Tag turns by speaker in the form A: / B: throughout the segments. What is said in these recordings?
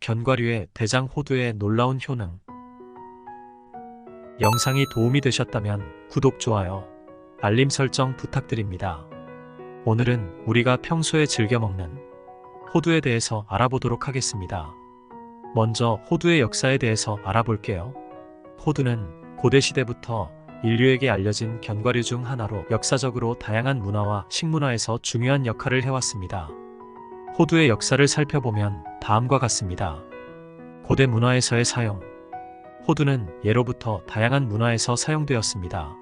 A: 견과류의 대장 호두의 놀라운 효능. 영상이 도움이 되셨다면 구독, 좋아요, 알림 설정 부탁드립니다. 오늘은 우리가 평소에 즐겨 먹는 호두에 대해서 알아보도록 하겠습니다. 먼저 호두의 역사에 대해서 알아볼게요. 호두는 고대시대부터 인류에게 알려진 견과류 중 하나로 역사적으로 다양한 문화와 식문화에서 중요한 역할을 해왔습니다. 호두의 역사를 살펴보면 다음과 같습니다. 고대 문화에서의 사용. 호두는 예로부터 다양한 문화에서 사용되었습니다.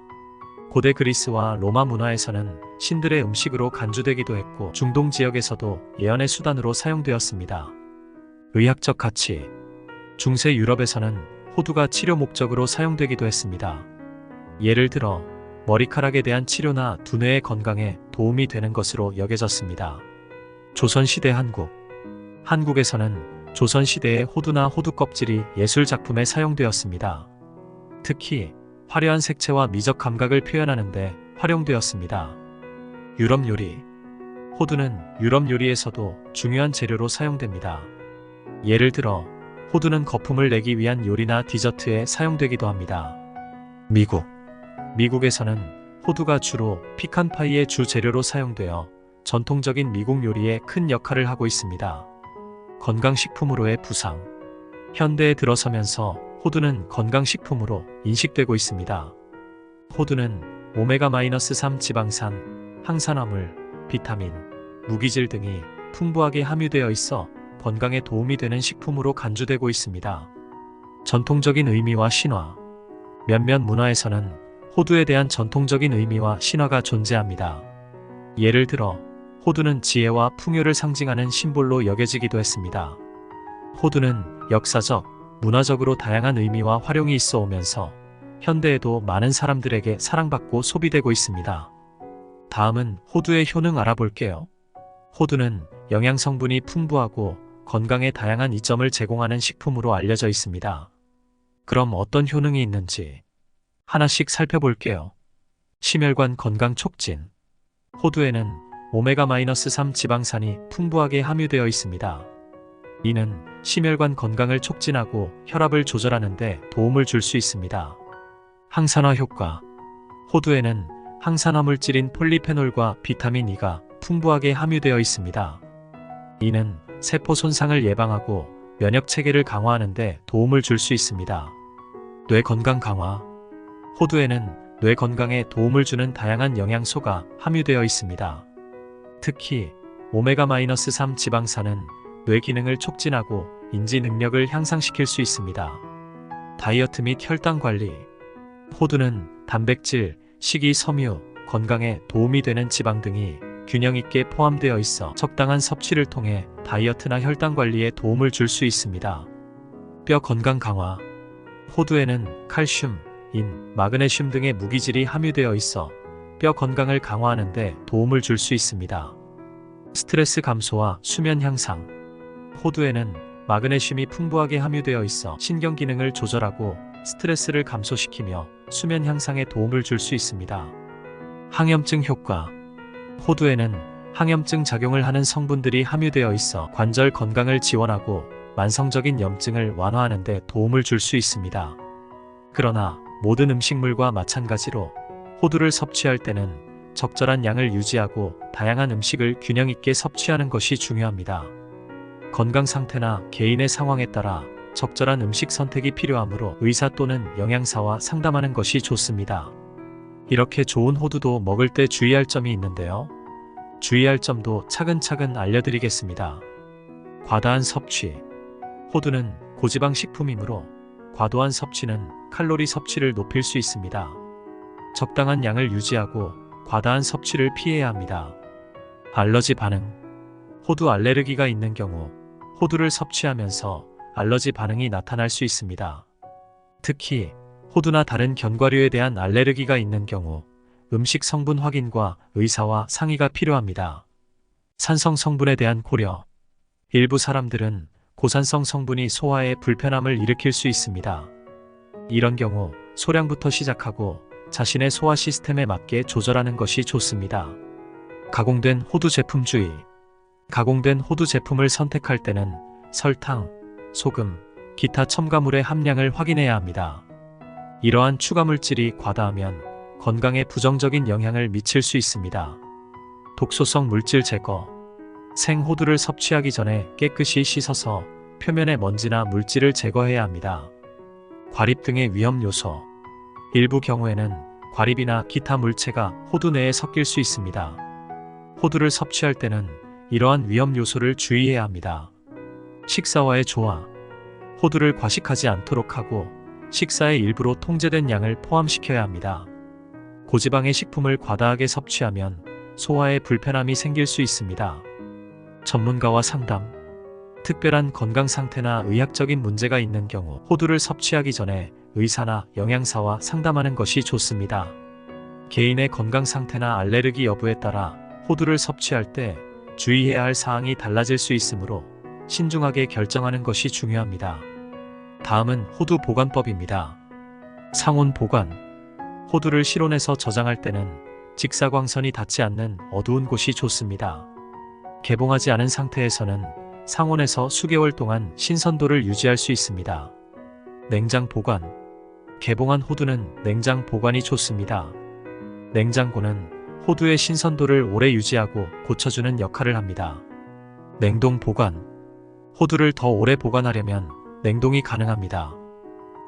A: 고대 그리스와 로마 문화에서는 신들의 음식으로 간주되기도 했고, 중동 지역에서도 예언의 수단으로 사용되었습니다. 의학적 가치. 중세 유럽에서는 호두가 치료 목적으로 사용되기도 했습니다. 예를 들어 머리카락에 대한 치료나 두뇌의 건강에 도움이 되는 것으로 여겨졌습니다. 조선시대 한국. 한국에서는 조선시대의 호두나 호두 껍질이 예술 작품에 사용되었습니다. 특히 화려한 색채와 미적 감각을 표현하는 데 활용되었습니다. 유럽 요리. 호두는 유럽 요리에서도 중요한 재료로 사용됩니다. 예를 들어 호두는 거품을 내기 위한 요리나 디저트에 사용되기도 합니다. 미국. 미국에서는 호두가 주로 피칸파이의 주 재료로 사용되어 전통적인 미국 요리에 큰 역할을 하고 있습니다. 건강식품으로의 부상. 현대에 들어서면서 호두는 건강식품으로 인식되고 있습니다. 호두는 오메가-3 지방산, 항산화물, 비타민, 무기질 등이 풍부하게 함유되어 있어 건강에 도움이 되는 식품으로 간주되고 있습니다. 전통적인 의미와 신화. 몇몇 문화에서는 호두에 대한 전통적인 의미와 신화가 존재합니다. 예를 들어 호두는 지혜와 풍요를 상징하는 심볼로 여겨지기도 했습니다. 호두는 역사적, 문화적으로 다양한 의미와 활용이 있어 오면서 현대에도 많은 사람들에게 사랑받고 소비되고 있습니다. 다음은 호두의 효능 알아볼게요. 호두는 영양 성분이 풍부하고 건강에 다양한 이점을 제공하는 식품으로 알려져 있습니다. 그럼 어떤 효능이 있는지 하나씩 살펴볼게요. 심혈관 건강 촉진. 호두에는 오메가-3 지방산이 풍부하게 함유되어 있습니다. 이는 심혈관 건강을 촉진하고 혈압을 조절하는 데 도움을 줄 수 있습니다. 항산화 효과. 호두에는 항산화 물질인 폴리페놀과 비타민 E가 풍부하게 함유되어 있습니다. 이는 세포 손상을 예방하고 면역 체계를 강화하는 데 도움을 줄 수 있습니다. 뇌 건강 강화. 호두에는 뇌 건강에 도움을 주는 다양한 영양소가 함유되어 있습니다. 특히 오메가-3 지방산은 뇌 기능을 촉진하고 인지 능력을 향상시킬 수 있습니다. 다이어트 및 혈당 관리. 호두는 단백질, 식이, 섬유, 건강에 도움이 되는 지방 등이 균형 있게 포함되어 있어 적당한 섭취를 통해 다이어트나 혈당 관리에 도움을 줄 수 있습니다. 뼈 건강 강화. 호두에는 칼슘, 인, 마그네슘 등의 무기질이 함유되어 있어 뼈 건강을 강화하는 데 도움을 줄 수 있습니다. 스트레스 감소와 수면 향상. 호두에는 마그네슘이 풍부하게 함유되어 있어 신경 기능을 조절하고 스트레스를 감소시키며 수면 향상에 도움을 줄 수 있습니다. 항염증 효과. 호두에는 항염증 작용을 하는 성분들이 함유되어 있어 관절 건강을 지원하고 만성적인 염증을 완화하는 데 도움을 줄 수 있습니다. 그러나 모든 음식물과 마찬가지로 호두를 섭취할 때는 적절한 양을 유지하고 다양한 음식을 균형 있게 섭취하는 것이 중요합니다. 건강 상태나 개인의 상황에 따라 적절한 음식 선택이 필요하므로 의사 또는 영양사와 상담하는 것이 좋습니다. 이렇게 좋은 호두도 먹을 때 주의할 점이 있는데요. 주의할 점도 차근차근 알려드리겠습니다. 과다한 섭취. 호두는 고지방 식품이므로 과도한 섭취는 칼로리 섭취를 높일 수 있습니다. 적당한 양을 유지하고 과다한 섭취를 피해야 합니다. 알러지 반응. 호두 알레르기가 있는 경우 호두를 섭취하면서 알러지 반응이 나타날 수 있습니다. 특히 호두나 다른 견과류에 대한 알레르기가 있는 경우 음식 성분 확인과 의사와 상의가 필요합니다. 산성 성분에 대한 고려. 일부 사람들은 고산성 성분이 소화에 불편함을 일으킬 수 있습니다. 이런 경우 소량부터 시작하고 자신의 소화 시스템에 맞게 조절하는 것이 좋습니다. 가공된 호두 제품 주의. 가공된 호두 제품을 선택할 때는 설탕, 소금, 기타 첨가물의 함량을 확인해야 합니다. 이러한 추가 물질이 과다하면 건강에 부정적인 영향을 미칠 수 있습니다. 독소성 물질 제거. 생호두를 섭취하기 전에 깨끗이 씻어서 표면의 먼지나 물질을 제거해야 합니다. 과립 등의 위험 요소. 일부 경우에는 과립이나 기타 물체가 호두 내에 섞일 수 있습니다. 호두를 섭취할 때는 이러한 위험 요소를 주의해야 합니다. 식사와의 조화. 호두를 과식하지 않도록 하고 식사의 일부로 통제된 양을 포함시켜야 합니다. 고지방의 식품을 과다하게 섭취하면 소화에 불편함이 생길 수 있습니다. 전문가와 상담. 특별한 건강 상태나 의학적인 문제가 있는 경우 호두를 섭취하기 전에 의사나 영양사와 상담하는 것이 좋습니다. 개인의 건강 상태나 알레르기 여부에 따라 호두를 섭취할 때 주의해야 할 사항이 달라질 수 있으므로 신중하게 결정하는 것이 중요합니다. 다음은 호두 보관법입니다. 상온 보관. 호두를 실온에서 저장할 때는 직사광선이 닿지 않는 어두운 곳이 좋습니다. 개봉하지 않은 상태에서는 상온에서 수개월 동안 신선도를 유지할 수 있습니다. 냉장 보관. 개봉한 호두는 냉장 보관이 좋습니다. 냉장고는 호두의 신선도를 오래 유지하고 고쳐주는 역할을 합니다. 냉동 보관. 호두를 더 오래 보관하려면 냉동이 가능합니다.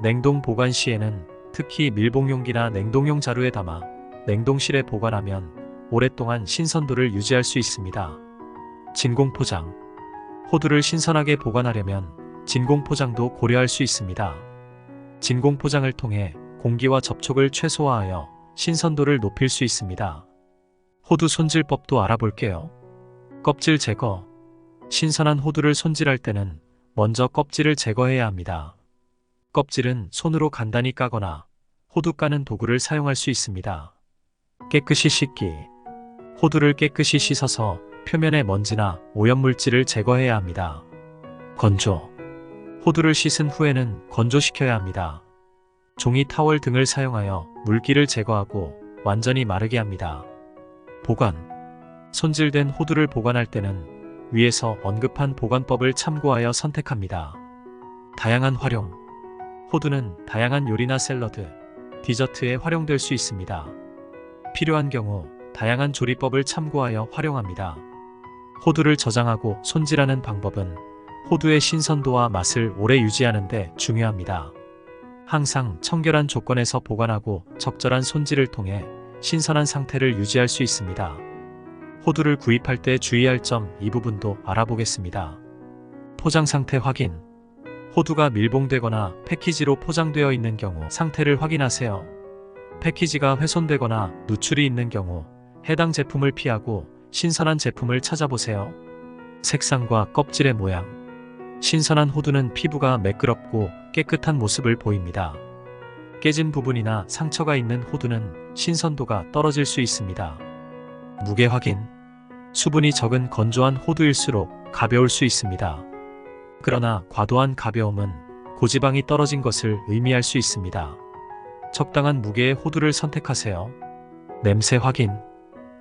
A: 냉동 보관 시에는 특히 밀봉용기나 냉동용 자루에 담아 냉동실에 보관하면 오랫동안 신선도를 유지할 수 있습니다. 진공 포장. 호두를 신선하게 보관하려면 진공 포장도 고려할 수 있습니다. 진공 포장을 통해 공기와 접촉을 최소화하여 신선도를 높일 수 있습니다. 호두 손질법도 알아볼게요. 껍질 제거. 신선한 호두를 손질할 때는 먼저 껍질을 제거해야 합니다. 껍질은 손으로 간단히 까거나 호두 까는 도구를 사용할 수 있습니다. 깨끗이 씻기. 호두를 깨끗이 씻어서 표면의 먼지나 오염물질을 제거해야 합니다. 건조. 호두를 씻은 후에는 건조시켜야 합니다. 종이 타월 등을 사용하여 물기를 제거하고 완전히 마르게 합니다. 보관. 손질된 호두를 보관할 때는 위에서 언급한 보관법을 참고하여 선택합니다. 다양한 활용. 호두는 다양한 요리나 샐러드, 디저트에 활용될 수 있습니다. 필요한 경우 다양한 조리법을 참고하여 활용합니다. 호두를 저장하고 손질하는 방법은 호두의 신선도와 맛을 오래 유지하는 데 중요합니다. 항상 청결한 조건에서 보관하고 적절한 손질을 통해 신선한 상태를 유지할 수 있습니다. 호두를 구입할 때 주의할 점 이 부분도 알아보겠습니다. 포장 상태 확인. 호두가 밀봉되거나 패키지로 포장되어 있는 경우 상태를 확인하세요. 패키지가 훼손되거나 누출이 있는 경우 해당 제품을 피하고 신선한 제품을 찾아보세요. 색상과 껍질의 모양. 신선한 호두는 피부가 매끄럽고 깨끗한 모습을 보입니다. 깨진 부분이나 상처가 있는 호두는 신선도가 떨어질 수 있습니다. 무게 확인. 수분이 적은 건조한 호두일수록 가벼울 수 있습니다. 그러나 과도한 가벼움은 고지방이 떨어진 것을 의미할 수 있습니다. 적당한 무게의 호두를 선택하세요. 냄새 확인.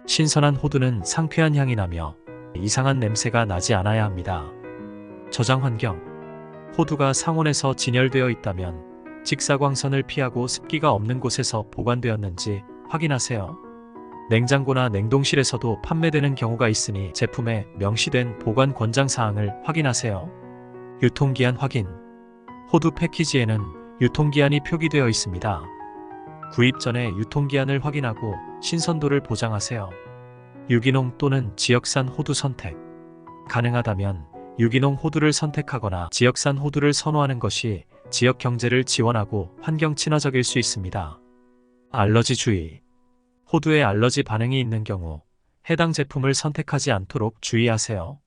A: 신선한 호두는 상쾌한 향이 나며 이상한 냄새가 나지 않아야 합니다. 저장 환경. 호두가 상온에서 진열되어 있다면 직사광선을 피하고 습기가 없는 곳에서 보관되었는지 확인하세요. 냉장고나 냉동실에서도 판매되는 경우가 있으니 제품에 명시된 보관 권장 사항을 확인하세요. 유통기한 확인. 호두 패키지에는 유통기한이 표기되어 있습니다. 구입 전에 유통기한을 확인하고 신선도를 보장하세요. 유기농 또는 지역산 호두 선택. 가능하다면 유기농 호두를 선택하거나 지역산 호두를 선호하는 것이 지역 경제를 지원하고 환경 친화적일 수 있습니다. 알러지 주의. 호두에 알러지 반응이 있는 경우 해당 제품을 선택하지 않도록 주의하세요.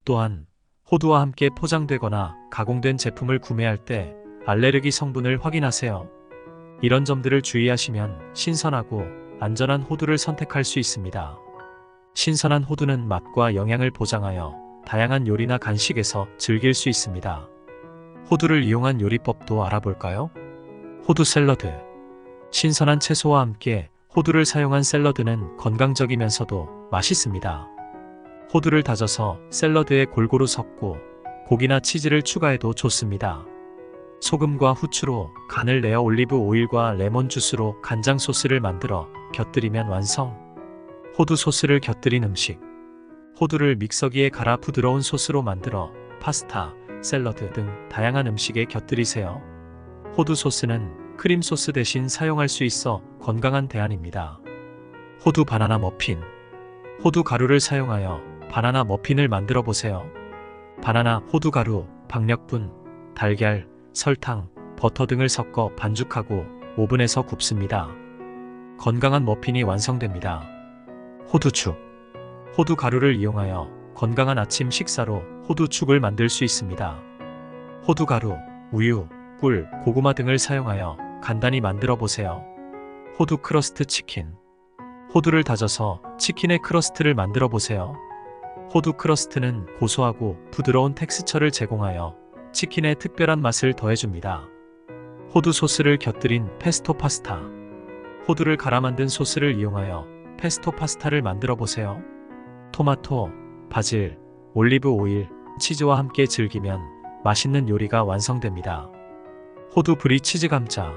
A: 또한 호두와 함께 포장되거나 가공된 제품을 구매할 때 알레르기 성분을 확인하세요. 이런 점들을 주의하시면 신선하고 안전한 호두를 선택할 수 있습니다. 신선한 호두는 맛과 영양을 보장하여 다양한 요리나 간식에서 즐길 수 있습니다. 호두를 이용한 요리법도 알아볼까요? 호두 샐러드. 신선한 채소와 함께 호두를 사용한 샐러드는 건강적이면서도 맛있습니다. 호두를 다져서 샐러드에 골고루 섞고 고기나 치즈를 추가해도 좋습니다. 소금과 후추로 간을 내어 올리브 오일과 레몬 주스로 간장 소스를 만들어 곁들이면 완성. 호두 소스를 곁들인 음식. 호두를 믹서기에 갈아 부드러운 소스로 만들어 파스타, 샐러드 등 다양한 음식에 곁들이세요. 호두 소스는 크림 소스 대신 사용할 수 있어 건강한 대안입니다. 호두 바나나 머핀. 호두 가루를 사용하여 바나나 머핀을 만들어 보세요. 바나나, 호두 가루, 박력분, 달걀, 설탕, 버터 등을 섞어 반죽하고 오븐에서 굽습니다. 건강한 머핀이 완성됩니다. 호두죽. 호두 가루를 이용하여 건강한 아침 식사로 호두죽을 만들 수 있습니다. 호두 가루, 우유, 꿀, 고구마 등을 사용하여 간단히 만들어 보세요. 호두 크러스트 치킨. 호두를 다져서 치킨의 크러스트를 만들어 보세요. 호두 크러스트는 고소하고 부드러운 텍스처를 제공하여 치킨의 특별한 맛을 더해줍니다. 호두 소스를 곁들인 페스토 파스타. 호두를 갈아 만든 소스를 이용하여 페스토 파스타를 만들어 보세요. 토마토, 바질, 올리브 오일, 치즈와 함께 즐기면 맛있는 요리가 완성됩니다. 호두 브리 치즈 감자.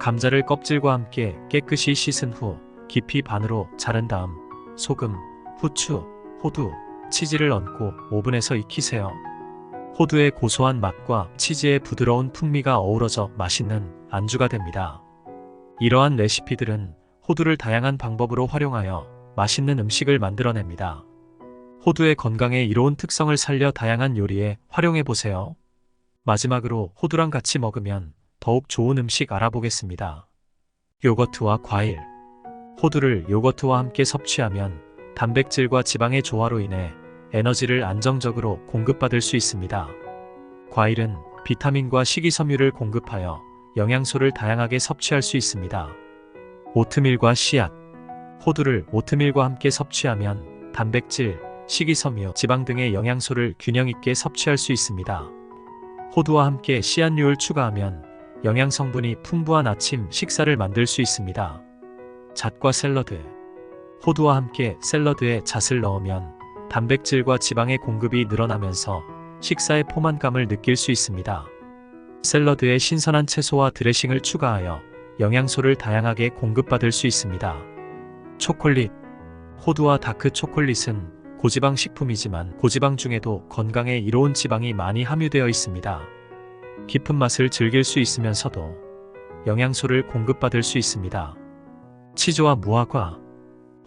A: 감자를 껍질과 함께 깨끗이 씻은 후 깊이 반으로 자른 다음 소금, 후추, 호두, 치즈를 얹고 오븐에서 익히세요. 호두의 고소한 맛과 치즈의 부드러운 풍미가 어우러져 맛있는 안주가 됩니다. 이러한 레시피들은 호두를 다양한 방법으로 활용하여 맛있는 음식을 만들어냅니다. 호두의 건강에 이로운 특성을 살려 다양한 요리에 활용해 보세요. 마지막으로 호두랑 같이 먹으면 더욱 좋은 음식 알아보겠습니다. 요거트와 과일. 호두를 요거트와 함께 섭취하면 단백질과 지방의 조화로 인해 에너지를 안정적으로 공급받을 수 있습니다. 과일은 비타민과 식이섬유를 공급하여 영양소를 다양하게 섭취할 수 있습니다. 오트밀과 씨앗. 호두를 오트밀과 함께 섭취하면 단백질, 식이섬유, 지방 등의 영양소를 균형 있게 섭취할 수 있습니다. 호두와 함께 씨앗류를 추가하면 영양 성분이 풍부한 아침 식사를 만들 수 있습니다. 잣과 샐러드. 호두와 함께 샐러드에 잣을 넣으면 단백질과 지방의 공급이 늘어나면서 식사의 포만감을 느낄 수 있습니다. 샐러드에 신선한 채소와 드레싱을 추가하여 영양소를 다양하게 공급받을 수 있습니다. 초콜릿. 호두와 다크 초콜릿은 고지방 식품이지만 고지방 중에도 건강에 이로운 지방이 많이 함유되어 있습니다. 깊은 맛을 즐길 수 있으면서도 영양소를 공급받을 수 있습니다. 치즈와 무화과.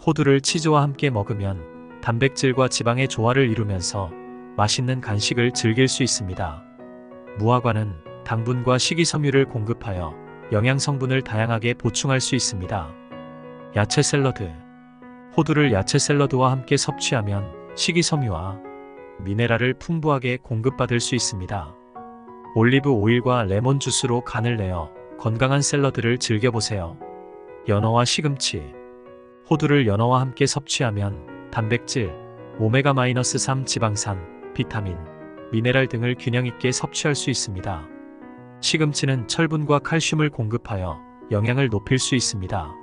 A: 호두를 치즈와 함께 먹으면 단백질과 지방의 조화를 이루면서 맛있는 간식을 즐길 수 있습니다. 무화과는 당분과 식이섬유를 공급하여 영양 성분을 다양하게 보충할 수 있습니다. 야채 샐러드. 호두를 야채 샐러드와 함께 섭취하면 식이섬유와 미네랄을 풍부하게 공급받을 수 있습니다. 올리브 오일과 레몬 주스로 간을 내어 건강한 샐러드를 즐겨보세요. 연어와 시금치. 호두를 연어와 함께 섭취하면 단백질, 오메가-3 지방산, 비타민, 미네랄 등을 균형 있게 섭취할 수 있습니다. 시금치는 철분과 칼슘을 공급하여 영양을 높일 수 있습니다.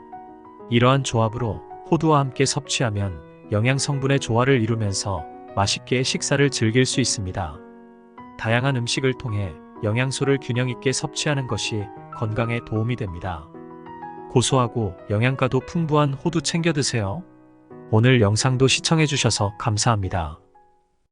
A: 이러한 조합으로 호두와 함께 섭취하면 영양 성분의 조화를 이루면서 맛있게 식사를 즐길 수 있습니다. 다양한 음식을 통해 영양소를 균형 있게 섭취하는 것이 건강에 도움이 됩니다. 고소하고 영양가도 풍부한 호두 챙겨 드세요. 오늘 영상도 시청해 주셔서 감사합니다.